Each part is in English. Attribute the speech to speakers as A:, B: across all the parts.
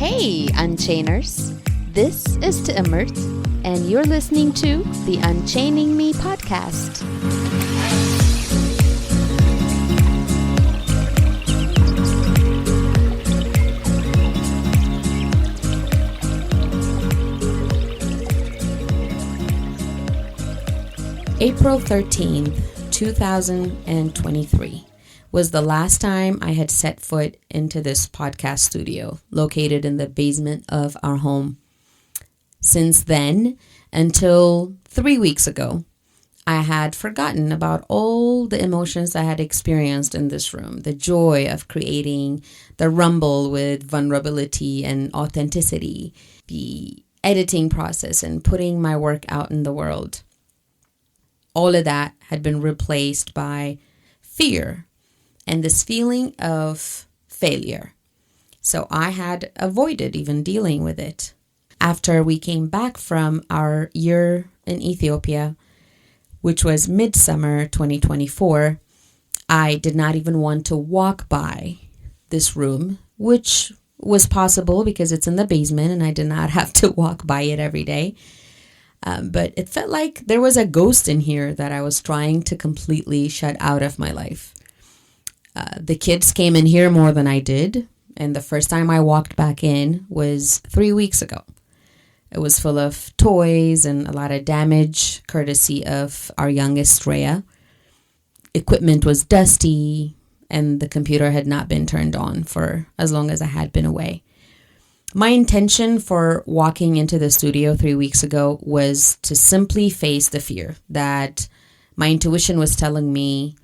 A: Hey, Unchainers! This is to Emert, and you're listening to the Unchaining Me podcast. April 13th, 2023 was the last time I had set foot into this podcast studio located in the basement of our home. Since then, until 3 weeks ago, I had forgotten about all the emotions I had experienced in this room, the joy of creating, the rumble with vulnerability and authenticity, the editing process and putting my work out in the world. All of that had been replaced by fear and this feeling of failure. So I had avoided even dealing with it. After we came back from our year in Ethiopia, which was midsummer 2024, I did not even want to walk by this room, which was possible because it's in the basement and I did not have to walk by it every day. But it felt like there was a ghost in here that I was trying to completely shut out of my life. The kids came in here more than I did, and the first time I walked back in was 3 weeks ago. It was full of toys and a lot of damage, courtesy of our youngest, Rhea. Equipment was dusty, and the computer had not been turned on for as long as I had been away. My intention for walking into the studio 3 weeks ago was to simply face the fear that my intuition was telling me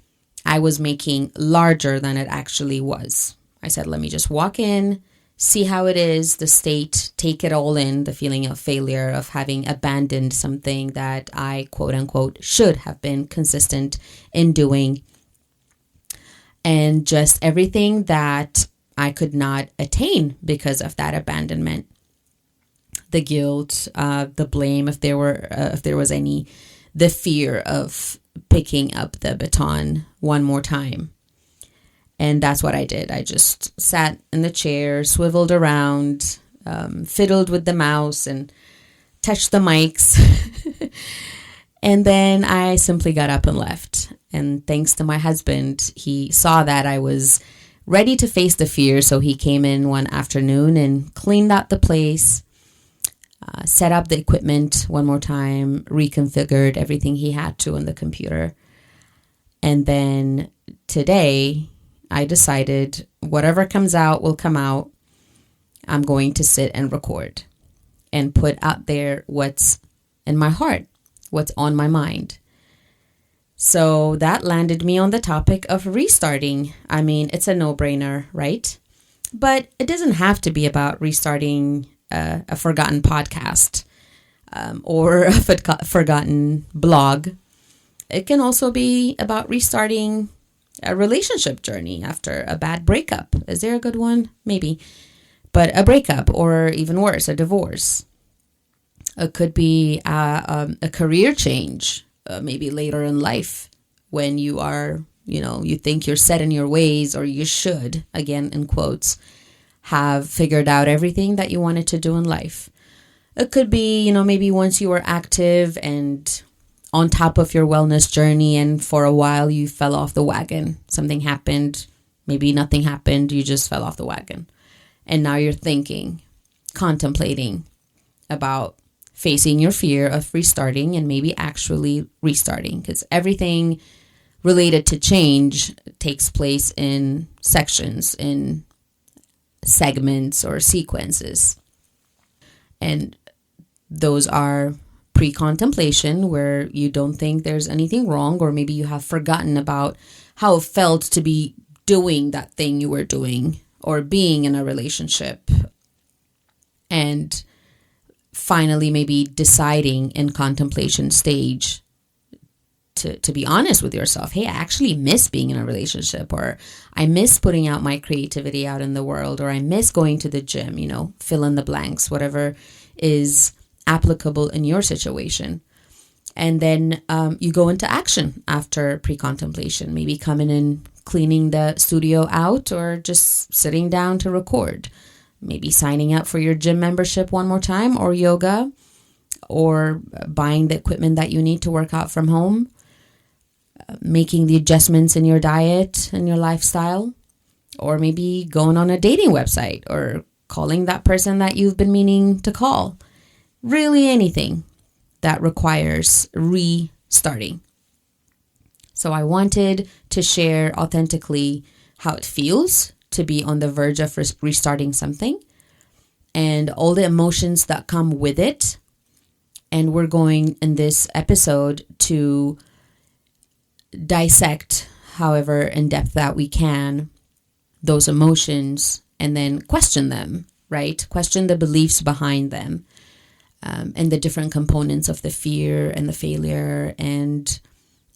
A: I was making larger than it actually was. I said, let me just walk in, see how it is, the state, take it all in, the feeling of failure, of having abandoned something that I, quote unquote, should have been consistent in doing. And just everything that I could not attain because of that abandonment. The guilt, the blame, if there was any, the fear of picking up the baton one more time. And that's what I did. I just sat in the chair, swiveled around, fiddled with the mouse and touched the mics. And then I simply got up and left. And thanks to my husband, he saw that I was ready to face the fear. So he came in one afternoon and cleaned out the place, set up the equipment one more time, reconfigured everything he had to on the computer. And then today I decided whatever comes out will come out. I'm going to sit and record and put out there what's in my heart, what's on my mind. So that landed me on the topic of restarting. I mean, it's a no-brainer, right? But it doesn't have to be about restarting a forgotten podcast or a forgotten blog. It can also be about restarting a relationship journey after a bad breakup. Is there a good one? Maybe. But a breakup, or even worse, a divorce. It could be a career change. Maybe later in life when you are, you think you're set in your ways, or you should, again, in quotes, have figured out everything that you wanted to do in life. It could be, maybe once you were active and on top of your wellness journey and for a while you fell off the wagon. Something happened, maybe nothing happened, you just fell off the wagon. And now you're thinking, contemplating about facing your fear of restarting and maybe actually restarting, because everything related to change takes place in sections, in segments or sequences. And those are pre-contemplation, where you don't think there's anything wrong, or maybe you have forgotten about how it felt to be doing that thing you were doing or being in a relationship. And finally, maybe deciding in contemplation stage to be honest with yourself. Hey, I actually miss being in a relationship, or I miss putting out my creativity out in the world, or I miss going to the gym, fill in the blanks, whatever is applicable in your situation. And then you go into action after pre-contemplation, maybe coming in, cleaning the studio out, or just sitting down to record. maybe signing up for your gym membership one more time, or yoga, or buying the equipment that you need to work out from home, making the adjustments in your diet and your lifestyle, or maybe going on a dating website or calling that person that you've been meaning to call. Really anything that requires restarting. So I wanted to share authentically how it feels to be on the verge of restarting something and all the emotions that come with it. And we're going in this episode to dissect, however in depth that we can, those emotions and then question them, right? Question the beliefs behind them, and the different components of the fear and the failure and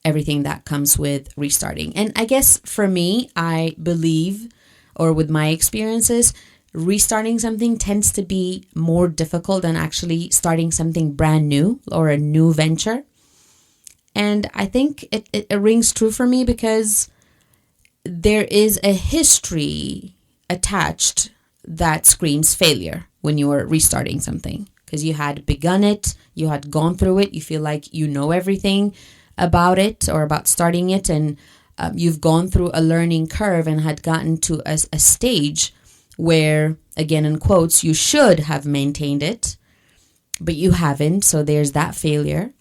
A: everything that comes with restarting. And I guess for me, I believe, or with my experiences, restarting something tends to be more difficult than actually starting something brand new or a new venture. And I think it rings true for me because there is a history attached that screams failure when you are restarting something, because you had begun it, you had gone through it, you feel like you know everything about it or about starting it, and you've gone through a learning curve and had gotten to a stage where, again in quotes, you should have maintained it, but you haven't, so there's that failure.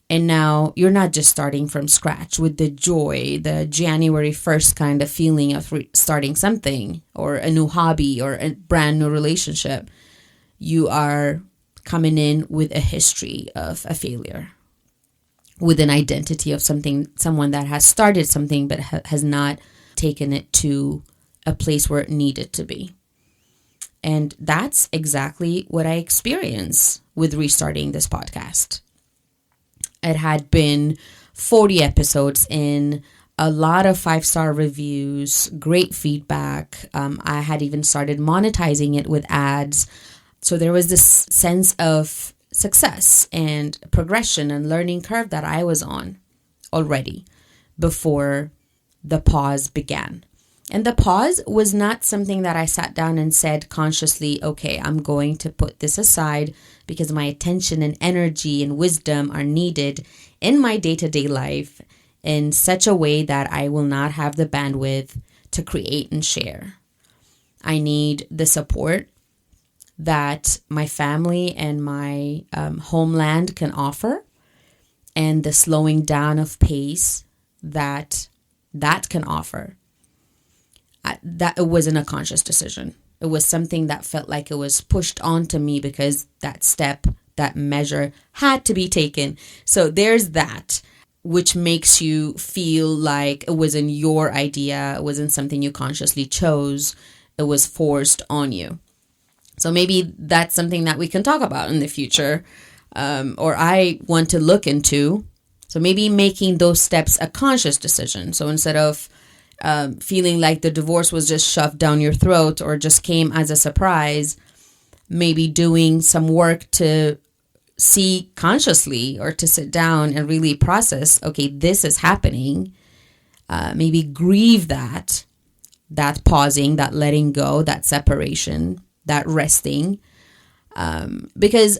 A: And now you're not just starting from scratch with the joy, the January 1st kind of feeling of starting something or a new hobby or a brand new relationship. You are coming in with a history of a failure, with an identity of someone that has started something but has not taken it to a place where it needed to be. And that's exactly what I experienced with restarting this podcast. It had been 40 episodes in, a lot of 5-star reviews, great feedback. I had even started monetizing it with ads. So there was this sense of success and progression and learning curve that I was on already before the pause began. And the pause was not something that I sat down and said consciously, okay, I'm going to put this aside because my attention and energy and wisdom are needed in my day-to-day life in such a way that I will not have the bandwidth to create and share. I need the support that my family and my homeland can offer, and the slowing down of pace that can offer. That it wasn't a conscious decision. It was something that felt like it was pushed onto me because that step, that measure had to be taken. So there's that, which makes you feel like it wasn't your idea. It wasn't something you consciously chose. It was forced on you. So maybe that's something that we can talk about in the future, or I want to look into. So maybe making those steps a conscious decision. So instead of feeling like the divorce was just shoved down your throat or just came as a surprise, maybe doing some work to see consciously or to sit down and really process, okay, this is happening. Maybe grieve that pausing, that letting go, that separation, that resting. Because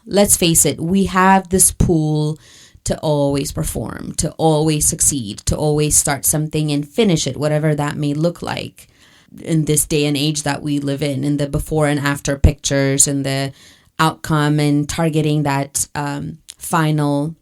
A: let's face it, we have this pull to always perform, to always succeed, to always start something and finish it, whatever that may look like in this day and age that we live in the before and after pictures and the outcome and targeting that final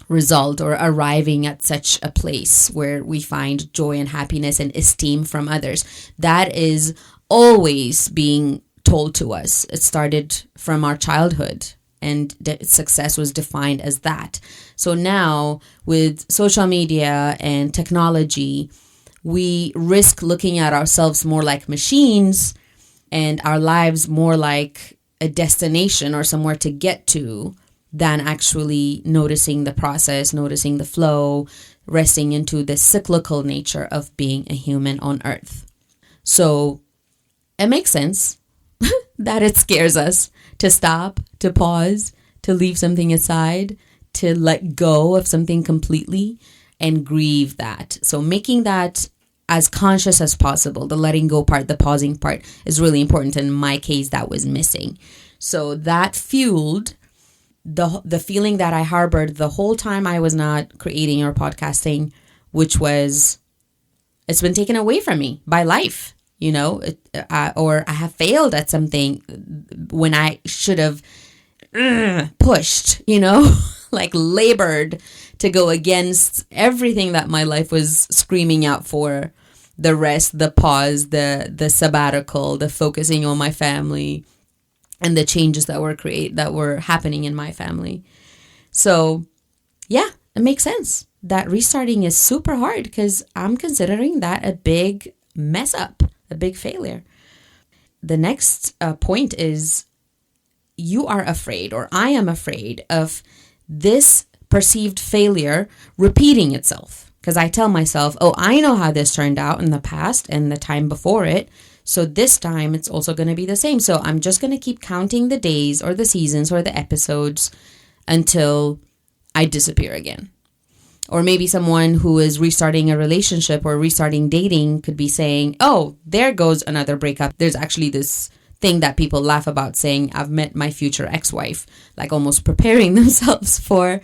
A: result or arriving at such a place where we find joy and happiness and esteem from others. That is always being told to us. It started from our childhood. And success was defined as that. So now with social media and technology, we risk looking at ourselves more like machines and our lives more like a destination or somewhere to get to than actually noticing the process, noticing the flow, resting into the cyclical nature of being a human on earth. So it makes sense that it scares us to stop, to pause, to leave something aside, to let go of something completely and grieve that. So making that as conscious as possible. The letting go part, the pausing part is really important. In my case, that was missing. So that fueled the feeling that I harbored the whole time I was not creating or podcasting, which was, it's been taken away from me by life, or I have failed at something when I should have pushed, like labored to go against everything that my life was screaming out for. The rest, the pause, the sabbatical, the focusing on my family, and the changes that were happening in my family. So yeah, it makes sense that restarting is super hard, because I'm considering that a big mess up, a big failure. The next point is, you are afraid, or I am afraid of this perceived failure repeating itself. Because I tell myself, oh, I know how this turned out in the past and the time before it. So this time it's also going to be the same. So I'm just going to keep counting the days or the seasons or the episodes until I disappear again. Or maybe someone who is restarting a relationship or restarting dating could be saying, oh, there goes another breakup. There's actually this thing that people laugh about, saying, I've met my future ex-wife, like almost preparing themselves for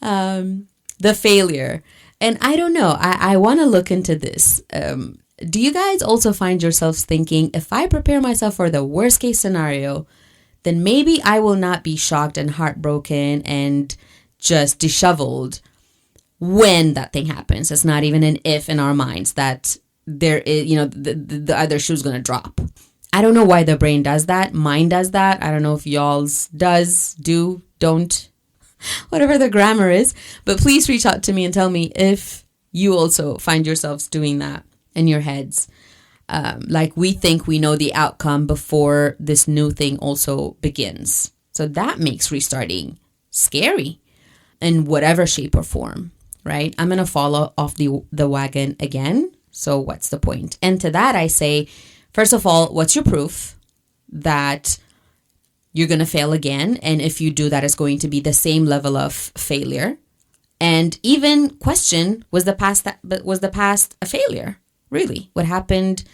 A: the failure. And I don't know, I want to look into this. Do you guys also find yourselves thinking, if I prepare myself for the worst case scenario, then maybe I will not be shocked and heartbroken and just disheveled when that thing happens? It's not even an if in our minds, that there is, the other shoe's going to drop. I don't know why the brain does that. Mine does that. I don't know if y'all's does, do, don't, whatever the grammar is. But please reach out to me and tell me if you also find yourselves doing that in your heads. Like we think we know the outcome before this new thing also begins. So that makes restarting scary in whatever shape or form, right? I'm going to fall off the wagon again. So what's the point? And to that I say, first of all, what's your proof that you're going to fail again? And if you do that, it's going to be the same level of failure. And even question, was the past a failure? Really? What happened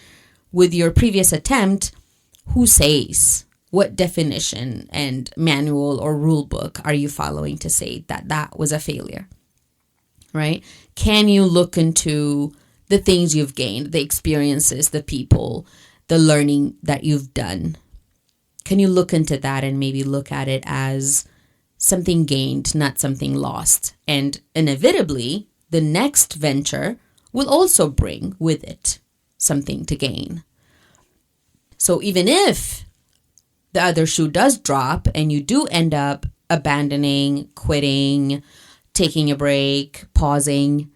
A: with your previous attempt? Who says? What definition and manual or rule book are you following to say that that was a failure? Right? Can you look into the things you've gained, the experiences, the people, the learning that you've done? Can you look into that and maybe look at it as something gained, not something lost? And inevitably, the next venture will also bring with it something to gain. So even if the other shoe does drop and you do end up abandoning, quitting, taking a break, pausing,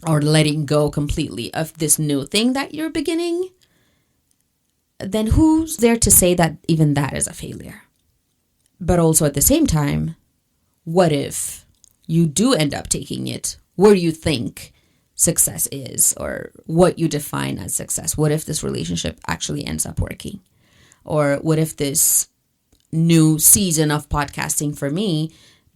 A: or letting go completely of this new thing that you're beginning, then who's there to say that even that is a failure? But also at the same time, what if you do end up taking it where you think success is, or what you define as success? What if this relationship actually ends up working? Or what if this new season of podcasting for me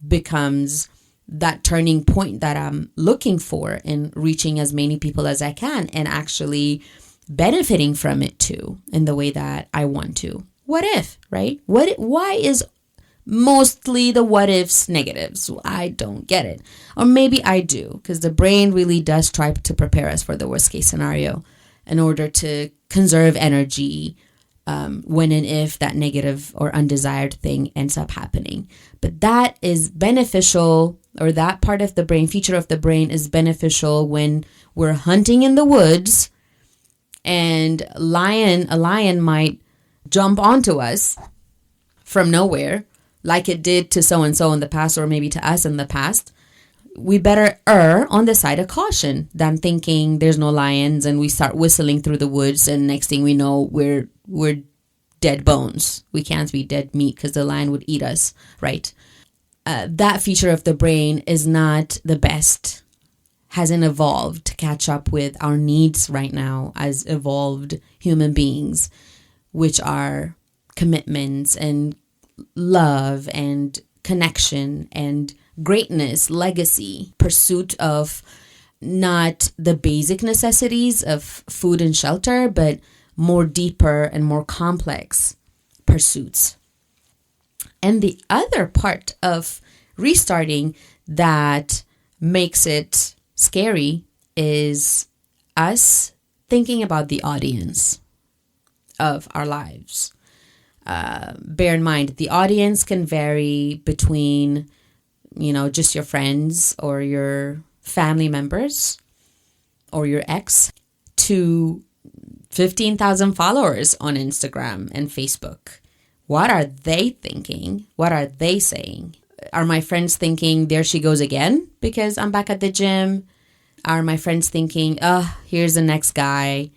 A: becomes that turning point that I'm looking for in reaching as many people as I can and actually benefiting from it too in the way that I want to? What if, right? Why is mostly the what ifs negatives? I don't get it. Or maybe I do, because the brain really does try to prepare us for the worst case scenario in order to conserve energy when and if that negative or undesired thing ends up happening. But that is beneficial, or that part of the brain, feature of the brain, is beneficial when we're hunting in the woods and a lion might jump onto us from nowhere, like it did to so-and-so in the past, or maybe to us in the past. We better err on the side of caution than thinking there's no lions and we start whistling through the woods and next thing we know we're dead bones. We can't be dead meat because the lion would eat us, right? That feature of the brain is not the best, hasn't evolved to catch up with our needs right now as evolved human beings, which are commitments and love and connection and greatness, legacy, pursuit of not the basic necessities of food and shelter, but more deeper and more complex pursuits. And the other part of restarting that makes it scary is us thinking about the audience of our lives. Bear in mind, the audience can vary between, just your friends or your family members or your ex to 15,000 followers on Instagram and Facebook. What are they thinking? What are they saying? Are my friends thinking, there she goes again because I'm back at the gym? Are my friends thinking, here's the next guy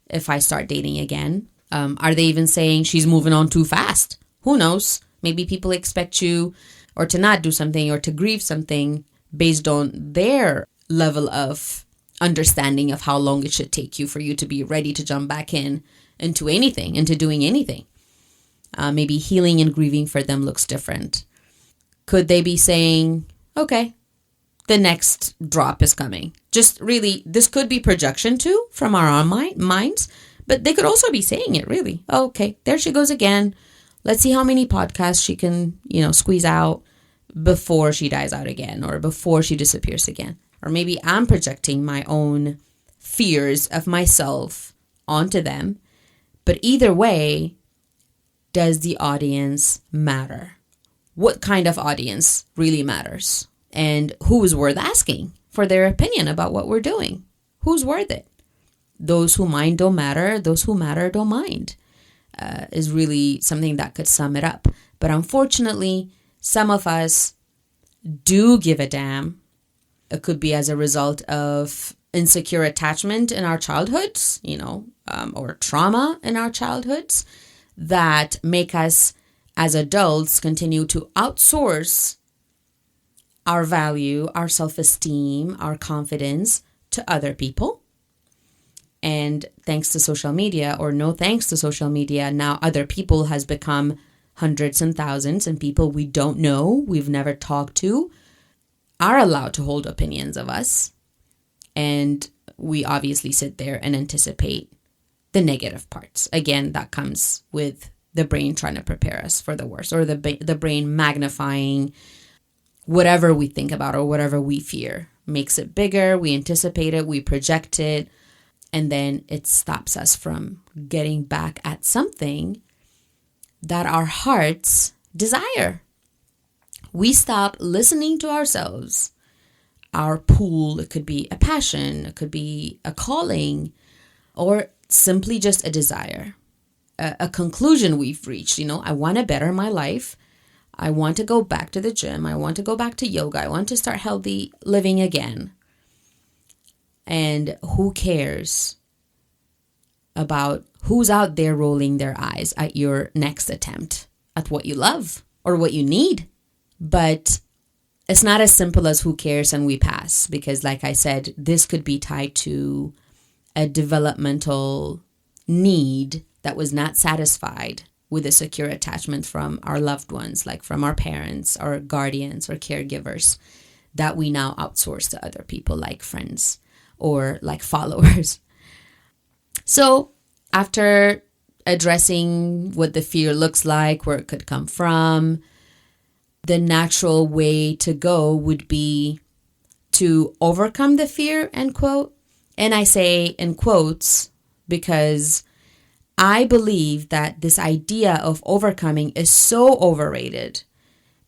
A: if I start dating again? Are they even saying she's moving on too fast? Who knows? Maybe people expect you or to not do something or to grieve something based on their level of understanding of how long it should take you for you to be ready to jump back into anything, into doing anything. Maybe healing and grieving for them looks different. Could they be saying, okay, the next drop is coming? Just really, this could be projection too from our own minds, but they could also be saying it really. Okay, there she goes again. Let's see how many podcasts she can, squeeze out before she dies out again or before she disappears again. Or maybe I'm projecting my own fears of myself onto them. But either way, does the audience matter? What kind of audience really matters? And who's worth asking for their opinion about what we're doing? Who's worth it? Those who mind don't matter. Those who matter don't mind, is really something that could sum it up. But unfortunately, some of us do give a damn. It could be as a result of insecure attachment in our childhoods, or trauma in our childhoods that make us as adults continue to outsource our value, our self-esteem, our confidence to other people. And thanks to social media, or no thanks to social media, now other people has become hundreds and thousands, and people we don't know, we've never talked to, are allowed to hold opinions of us. And we obviously sit there and anticipate the negative parts. Again, that comes with the brain trying to prepare us for the worst, or the brain magnifying whatever we think about or whatever we fear. Makes it bigger, we anticipate it, we project it, and then it stops us from getting back at something that our hearts desire. We stop listening to ourselves. Our pull, it could be a passion, it could be a calling, or simply just a desire, a conclusion we've reached. I want to better my life. I want to go back to the gym. I want to go back to yoga. I want to start healthy living again. And who cares about who's out there rolling their eyes at your next attempt at what you love or what you need? But it's not as simple as who cares and we pass, because like I said, this could be tied to a developmental need that was not satisfied with a secure attachment from our loved ones, like from our parents or guardians or caregivers, that we now outsource to other people like friends or like followers. So after addressing what the fear looks like, where it could come from, the natural way to go would be to overcome the fear, end quote. And I say in quotes because I believe that this idea of overcoming is so overrated.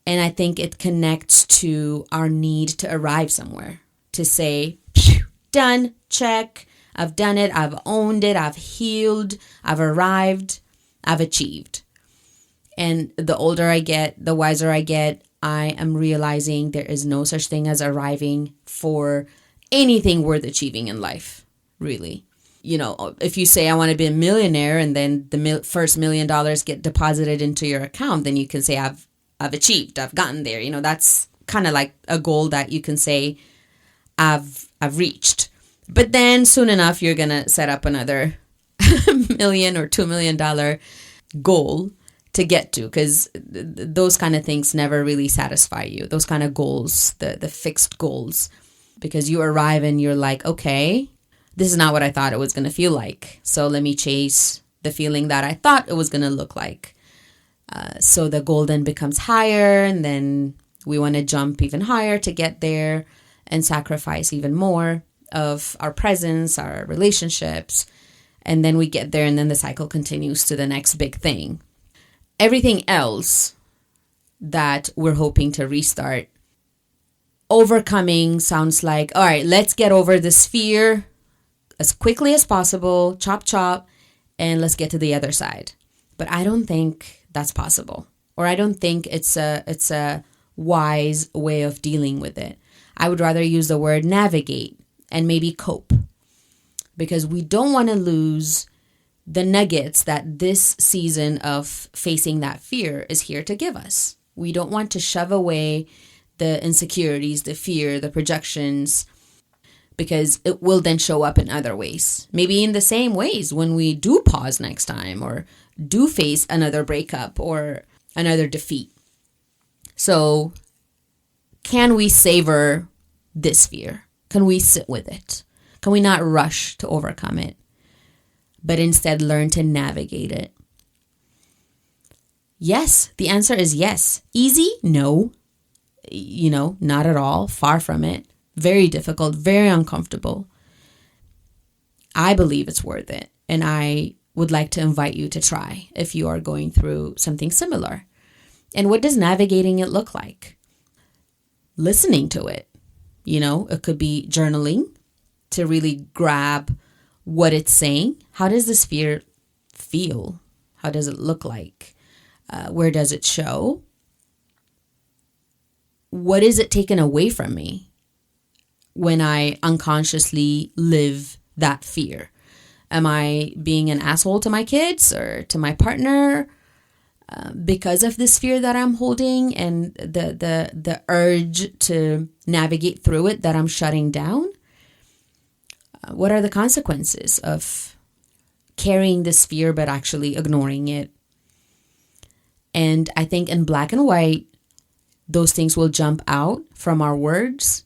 A: And I think it connects to our need to arrive somewhere, to say, done, check, I've done it, I've owned it, I've healed, I've arrived, I've achieved. And the older I get, the wiser I get, I am realizing there is no such thing as arriving for anything worth achieving in life, really. If you say I want to be a millionaire and then the first $1 million get deposited into your account, then you can say I've achieved, I've gotten there. That's kind of like a goal that you can say I've reached. But then soon enough, you're going to set up another $1 million or $2 million goal to get to, because those kind of things never really satisfy you. Those kind of goals, the fixed goals, because you arrive and you're like, okay, this is not what I thought it was going to feel like. So let me chase the feeling that I thought it was going to look like. So the goal then becomes higher, and then we want to jump even higher to get there and sacrifice even more of our presence, our relationships. And then we get there, and then the cycle continues to the next big thing. Everything else that we're hoping to restart, overcoming sounds like, all right, let's get over this fear as quickly as possible, chop, chop, and let's get to the other side. But I don't think that's possible, or I don't think it's a wise way of dealing with it. I would rather use the word navigate and maybe cope, because we don't want to lose the nuggets that this season of facing that fear is here to give us. We don't want to shove away the insecurities, the fear, the projections, because it will then show up in other ways. Maybe in the same ways when we do pause next time, or do face another breakup or another defeat. So can we savor this fear? Can we sit with it? Can we not rush to overcome it, but instead learn to navigate it? Yes, the answer is yes. Easy? No. Not at all. Far from it. Very difficult, very uncomfortable. I believe it's worth it. And I would like to invite you to try if you are going through something similar. And what does navigating it look like? Listening to it. It could be journaling to really grab what it's saying. How does this fear feel? How does it look like? Where does it show? What is it taken away from me when I unconsciously live that fear? Am I being an asshole to my kids or to my partner because of this fear that I'm holding, and the urge to navigate through it that I'm shutting down? What are the consequences of carrying this fear but actually ignoring it? And I think in black and white, those things will jump out from our words,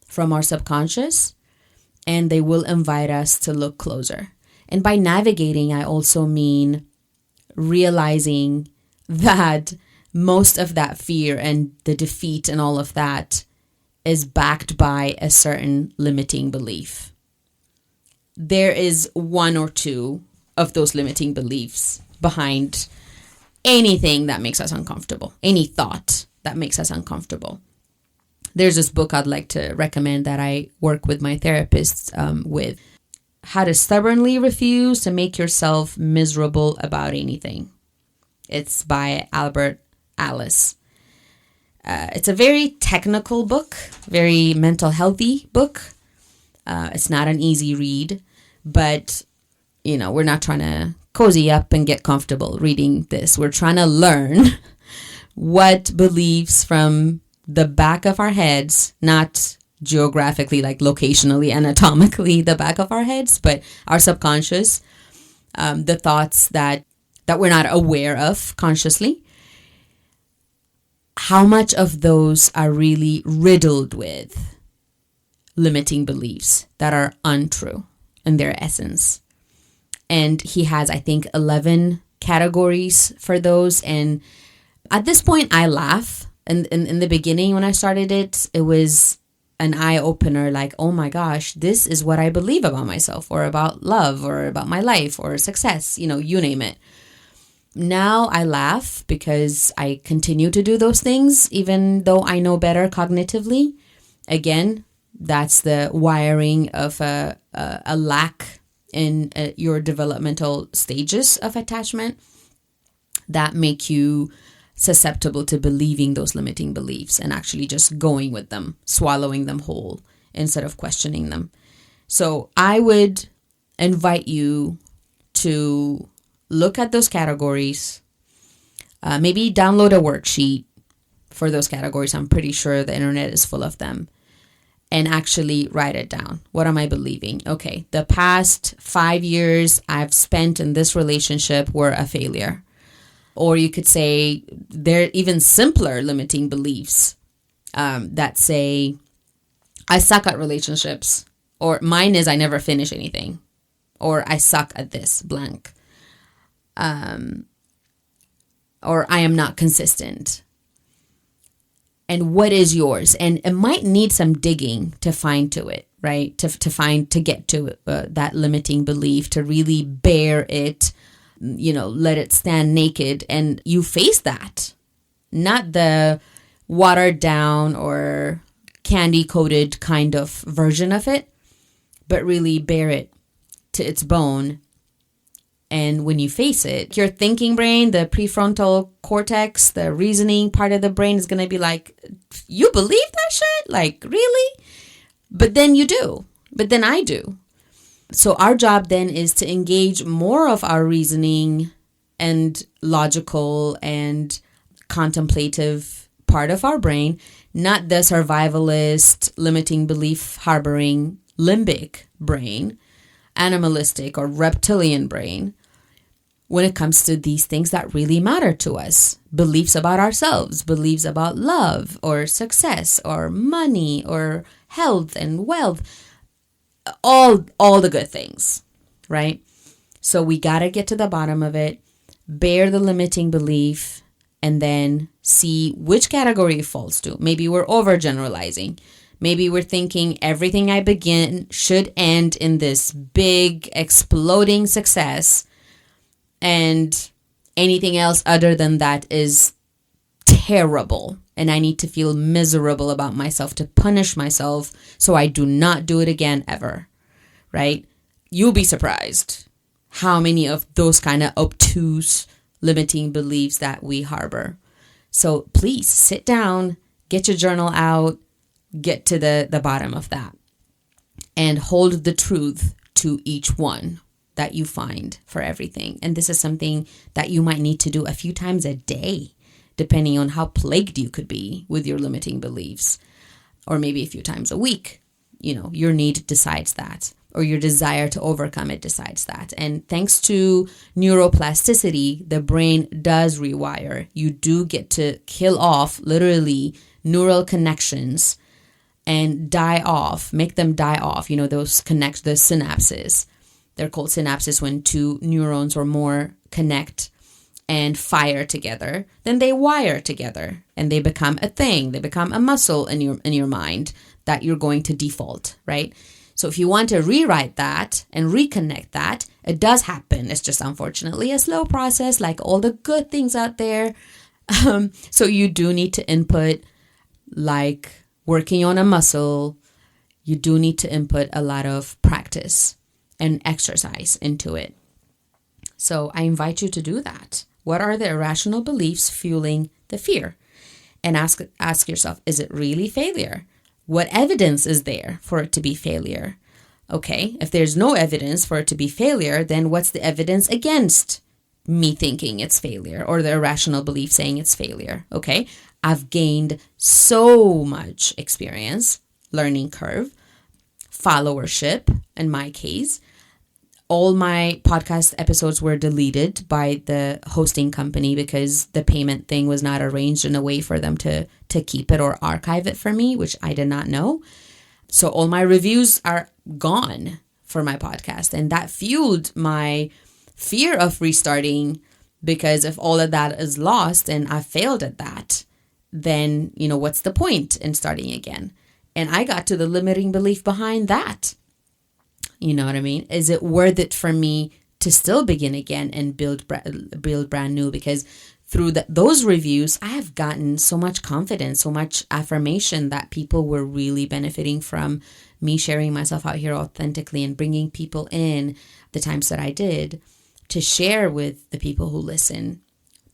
A: from our subconscious, and they will invite us to look closer. And by navigating, I also mean realizing that most of that fear and the defeat and all of that is backed by a certain limiting belief. There is one or two of those limiting beliefs behind anything that makes us uncomfortable, any thought that makes us uncomfortable. There's this book I'd like to recommend that I work with my therapists with. How to Stubbornly Refuse to Make Yourself Miserable About Anything. It's by Albert Ellis. It's a very technical book, very mental healthy book. It's not an easy read, but we're not trying to cozy up and get comfortable reading this. We're trying to learn what beliefs from the back of our heads, not geographically, like locationally, anatomically, the back of our heads, but our subconscious, the thoughts that we're not aware of consciously, how much of those are really riddled with limiting beliefs that are untrue in their essence. And he has, I think, 11 categories for those. And at this point, I laugh. And in the beginning, when I started it, it was an eye-opener, like, oh my gosh, this is what I believe about myself, or about love, or about my life, or success, you name it. Now I laugh because I continue to do those things, even though I know better cognitively. Again, that's the wiring of a lack in your developmental stages of attachment that make you susceptible to believing those limiting beliefs and actually just going with them, swallowing them whole instead of questioning them. So I would invite you to look at those categories, maybe download a worksheet for those categories. I'm pretty sure the internet is full of them. And actually write it down. What am I believing? Okay, the past 5 years I've spent in this relationship were a failure. Or you could say there are even simpler limiting beliefs that say, I suck at relationships, or mine is I never finish anything, or I suck at this blank, or I am not consistent. And what is yours? And it might need some digging to find to it, right? To get to that limiting belief, to really bear it, let it stand naked, and you face that, not the watered down or candy coated kind of version of it, but really bear it to its bone. And when you face it, your thinking brain, the prefrontal cortex, the reasoning part of the brain is going to be like, you believe that shit? Like, really? But then you do. But then I do. So our job then is to engage more of our reasoning and logical and contemplative part of our brain, not the survivalist, limiting belief harboring limbic brain, animalistic or reptilian brain, when it comes to these things that really matter to us. Beliefs about ourselves, beliefs about love or success or money or health and wealth, all the good things, right? So we got to get to the bottom of it, bear the limiting belief, and then see which category it falls to. Maybe we're overgeneralizing. Maybe we're thinking everything I begin should end in this big exploding success, and anything else other than that is terrible. And I need to feel miserable about myself to punish myself so I do not do it again ever, right? You'll be surprised how many of those kind of obtuse limiting beliefs that we harbor. So please sit down, get your journal out, get to the bottom of that, and hold the truth to each one that you find for everything. And this is something that you might need to do a few times a day, depending on how plagued you could be with your limiting beliefs, or maybe a few times a week. Your need decides that, or your desire to overcome it decides that. And thanks to neuroplasticity, the brain does rewire. You do get to kill off literally neural connections and make them die off. Those the synapses. They're called synapses when two neurons or more connect and fire together. Then they wire together and they become a thing. They become a muscle in your mind that you're going to default, right? So if you want to rewrite that and reconnect that, it does happen. It's just unfortunately a slow process, like all the good things out there. So you do need to input, like working on a muscle. You do need to input a lot of practice and exercise into it. So I invite you to do that. What are the irrational beliefs fueling the fear? And ask yourself, is it really failure? What evidence is there for it to be failure? Okay, if there's no evidence for it to be failure, then what's the evidence against me thinking it's failure, or the irrational belief saying it's failure? Okay, I've gained so much experience, learning curve, followership in my case. All my podcast episodes were deleted by the hosting company because the payment thing was not arranged in a way for them to keep it or archive it for me, which I did not know. So all my reviews are gone for my podcast. And that fueled my fear of restarting, because if all of that is lost and I failed at that, then, what's the point in starting again? And I got to the limiting belief behind that. You know what I mean? Is it worth it for me to still begin again and build brand new? Because through those reviews, I have gotten so much confidence, so much affirmation that people were really benefiting from me sharing myself out here authentically and bringing people in the times that I did to share with the people who listen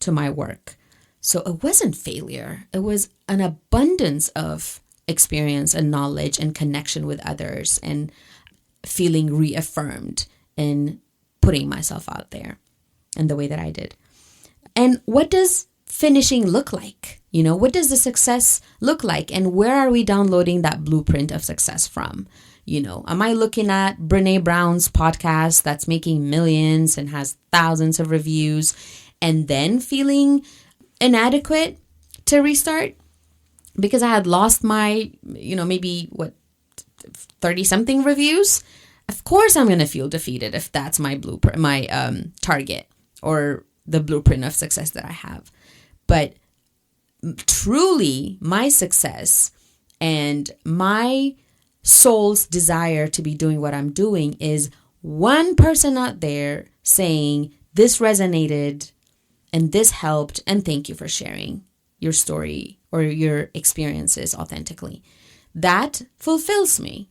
A: to my work. So it wasn't failure. It was an abundance of experience and knowledge and connection with others, and feeling reaffirmed in putting myself out there in the way that I did. And what does finishing look like? What does the success look like? And where are we downloading that blueprint of success from? Am I looking at Brene Brown's podcast that's making millions and has thousands of reviews, and then feeling inadequate to restart because I had lost my, maybe 30 something reviews, of course I'm going to feel defeated if that's my blueprint, my target, or the blueprint of success that I have. But truly, my success and my soul's desire to be doing what I'm doing is one person out there saying, this resonated and this helped, and thank you for sharing your story or your experiences authentically. That fulfills me,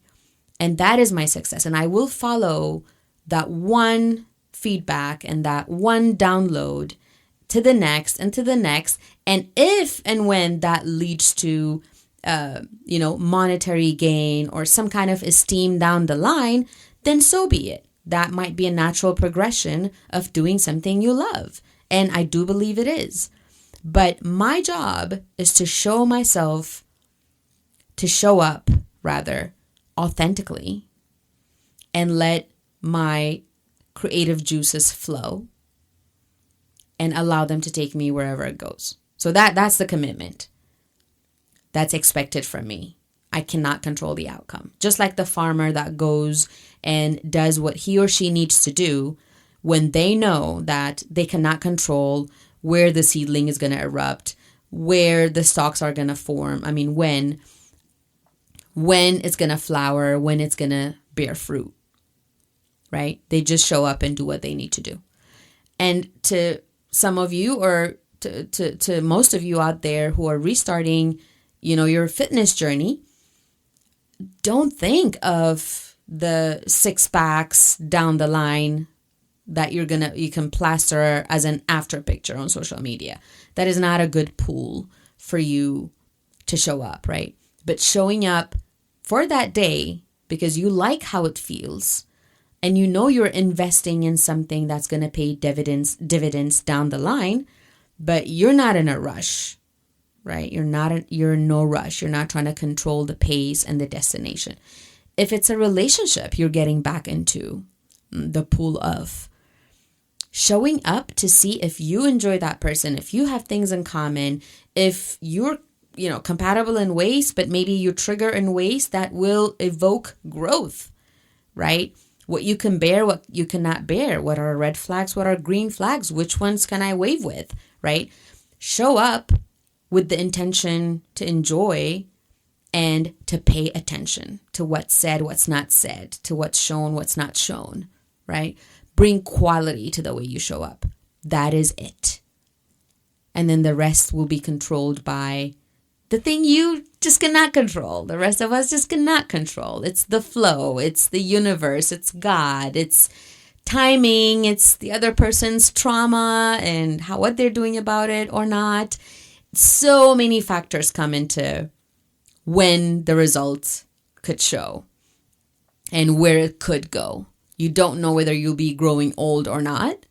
A: and that is my success. And I will follow that one feedback and that one download to the next and to the next. And if and when that leads to monetary gain or some kind of esteem down the line, then so be it. That might be a natural progression of doing something you love. And I do believe it is. But my job is to show up authentically, and let my creative juices flow and allow them to take me wherever it goes. So that's the commitment that's expected from me. I cannot control the outcome. Just like the farmer that goes and does what he or she needs to do when they know that they cannot control where the seedling is going to erupt, where the stalks are going to form. I mean, when it's going to flower, when it's going to bear fruit, right? They just show up and do what they need to do. And to some of you, or to most of you out there who are restarting, your fitness journey, don't think of the 6-packs down the line that you can plaster as an after picture on social media. That is not a good pool for you to show up, right? But showing up for that day because you like how it feels, and you're investing in something that's going to pay dividends down the line, but you're not in a rush, right? You're in no rush. You're not trying to control the pace and the destination. If it's a relationship you're getting back into the pool of, showing up to see if you enjoy that person, if you have things in common, if you're compatible in ways, but maybe you trigger in ways that will evoke growth, right? What you can bear, what you cannot bear, what are red flags, what are green flags, which ones can I wave with, right? Show up with the intention to enjoy and to pay attention to what's said, what's not said, to what's shown, what's not shown, right? Bring quality to the way you show up. That is it. And then the rest will be controlled by the thing you just cannot control. The rest of us just cannot control. It's the flow. It's the universe. It's God. It's timing. It's the other person's trauma and what they're doing about it or not. So many factors come into when the results could show and where it could go. You don't know whether you'll be growing old or not,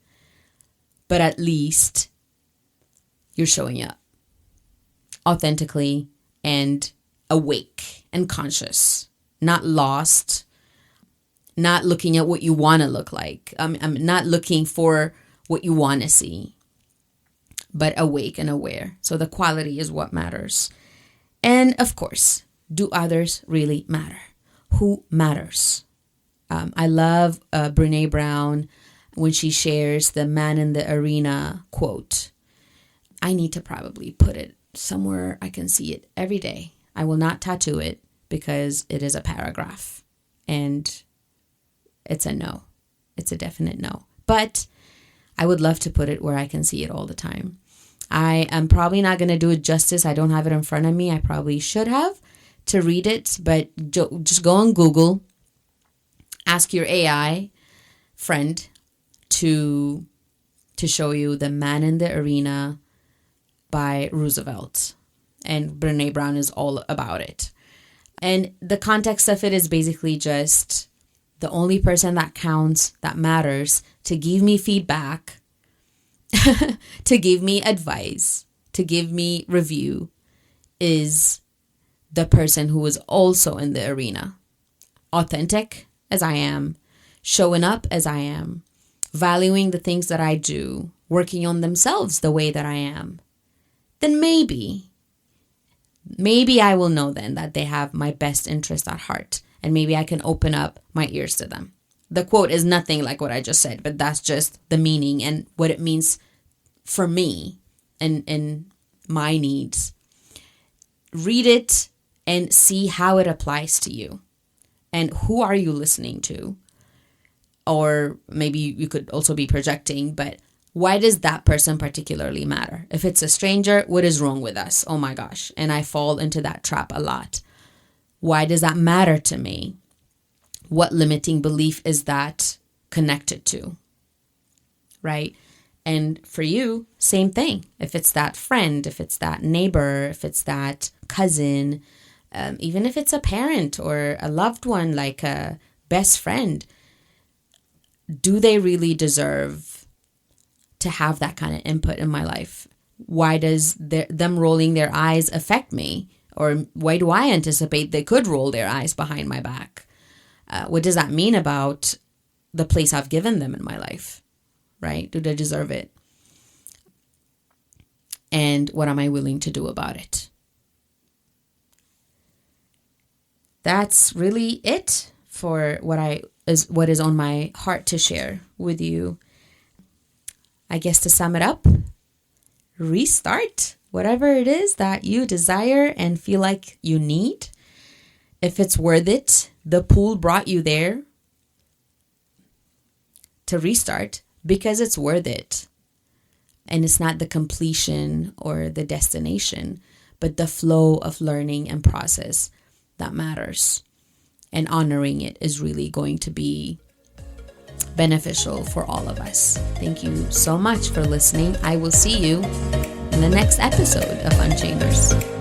A: but at least you're showing up authentically and awake and conscious, not lost, not looking at what you want to look like. I'm not looking for what you want to see, but awake and aware. So the quality is what matters. And of course, do others really matter? Who matters? I love Brené Brown when she shares the man in the arena quote. I need to probably put it somewhere I can see it every day. I will not tattoo it because it is a paragraph and it's a no. It's a definite no. But I would love to put it where I can see it all the time. I am probably not going to do it justice. I don't have it in front of me. I probably should have to read it, but just go on Google. Ask your AI friend to show you The Man in the Arena by Roosevelt. And Brené Brown is all about it. And the context of it is basically just the only person that counts, that matters, to give me feedback, to give me advice, to give me review, is the person who is also in the arena. Authentic as I am, showing up as I am, valuing the things that I do, working on themselves the way that I am, then maybe I will know then that they have my best interest at heart and maybe I can open up my ears to them. The quote is nothing like what I just said, but that's just the meaning and what it means for me and my needs. Read it and see how it applies to you. And who are you listening to? Or maybe you could also be projecting, but why does that person particularly matter? If it's a stranger, what is wrong with us? Oh my gosh. And I fall into that trap a lot. Why does that matter to me? What limiting belief is that connected to? Right? And for you, same thing. If it's that friend, if it's that neighbor, if it's that cousin, even if it's a parent or a loved one, like a best friend, do they really deserve to have that kind of input in my life? Why does them rolling their eyes affect me? Or why do I anticipate they could roll their eyes behind my back? What does that mean about the place I've given them in my life? Right? Do they deserve it? And what am I willing to do about it? That's really it for what is on my heart to share with you. I guess to sum it up, restart whatever it is that you desire and feel like you need. If it's worth it, the pool brought you there to restart because it's worth it. And it's not the completion or the destination, but the flow of learning and process that matters. And honoring it is really going to be beneficial for all of us. Thank you so much for listening. I will see you in the next episode of Unchainers.